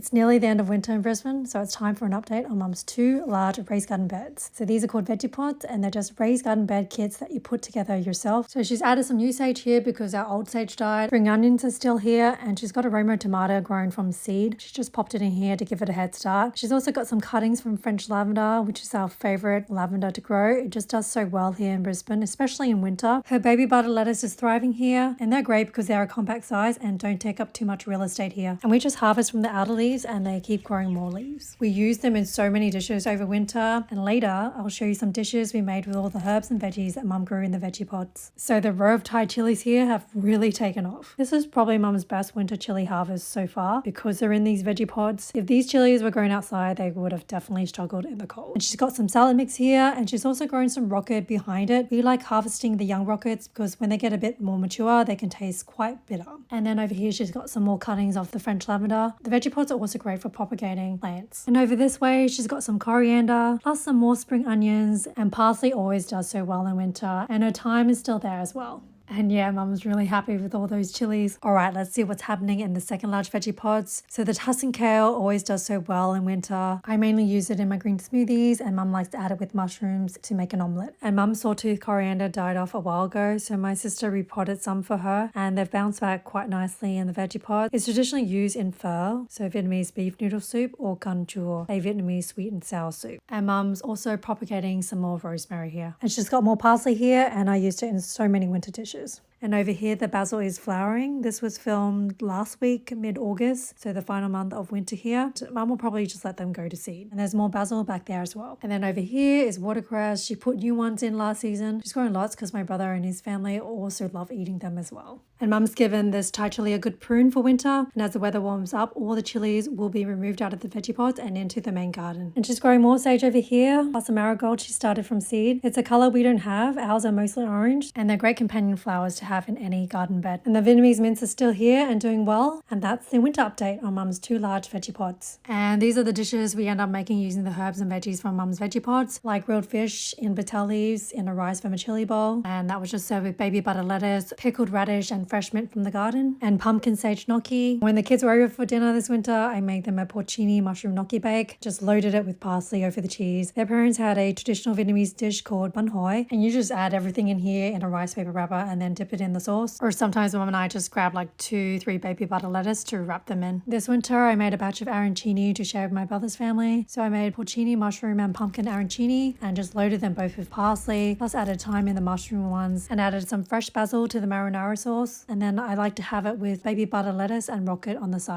It's nearly the end of winter in Brisbane, so it's time for an update on Mum's 2 large raised garden beds. So these are called Vegepods, and they're just raised garden bed kits that you put together yourself. So she's added some new sage here because our old sage died. Spring onions are still here, and she's got a Roma tomato grown from seed. She's just popped it in here to give it a head start. She's also got some cuttings from French lavender, which is our favorite lavender to grow. It just does so well here in Brisbane, especially in winter. Her baby butter lettuce is thriving here, and they're great because they're a compact size and don't take up too much real estate here. And we just harvest from the outer leaves and they keep growing more leaves. We use them in so many dishes over winter, and later I'll show you some dishes we made with all the herbs and veggies that Mum grew in the Vegepods. So the row of Thai chilies here have really taken off. This is probably Mum's best winter chili harvest so far because they're in these Vegepods. If these chilies were grown outside, they would have definitely struggled in the cold. And she's got some salad mix here, and she's also grown some rocket behind it. We like harvesting the young rockets because when they get a bit more mature, they can taste quite bitter. And then over here, she's got some more cuttings of the French lavender. The Vegepods are also great for propagating plants. And over this way, she's got some coriander, plus some more spring onions, and parsley always does so well in winter, and her thyme is still there as well. And yeah, Mum's really happy with all those chilies. All right, let's see what's happening in the second large Vegepods. So the Tuscan kale always does so well in winter. I mainly use it in my green smoothies, and Mum likes to add it with mushrooms to make an omelette. And Mum's sawtooth coriander died off a while ago, so my sister repotted some for her, and they've bounced back quite nicely in the Vegepod. It's traditionally used in pho, so Vietnamese beef noodle soup, or canh chua, a Vietnamese sweet and sour soup. And Mum's also propagating some more rosemary here. And she's got more parsley here, and I used it in so many winter dishes. And over here, the basil is flowering. This was filmed last week, mid-August, so the final month of winter here. Mum will probably just let them go to seed. And there's more basil back there as well. And then over here is watercress. She put new ones in last season. She's growing lots because my brother and his family also love eating them as well. And Mum's given this Thai chili a good prune for winter. And as the weather warms up, all the chilies will be removed out of the Vegepods and into the main garden. And she's growing more sage over here, plus a marigold she started from seed. It's a color we don't have. Ours are mostly orange, and they're great companion flowers to have in any garden bed. And the Vietnamese mints are still here and doing well. And that's the winter update on Mum's 2 large Vegepods. And these are the dishes we end up making using the herbs and veggies from Mum's Vegepods, like grilled fish in betel leaves in a rice vermicelli bowl. And that was just served with baby butter lettuce, pickled radish, and fresh mint from the garden, and pumpkin sage gnocchi. When the kids were over for dinner this winter, I made them a porcini mushroom gnocchi bake, just loaded it with parsley over the cheese. Their parents had a traditional Vietnamese dish called Bánh, and you just add everything in here in a rice paper wrapper and then dip it in the sauce. Or sometimes Mum and I just grab like 2-3 baby butter lettuce to wrap them in. This winter I made a batch of arancini to share with my brother's family. So I made porcini mushroom and pumpkin arancini and just loaded them both with parsley, plus added thyme in the mushroom ones, and added some fresh basil to the marinara sauce. And then I like to have it with baby butter lettuce and rocket on the side.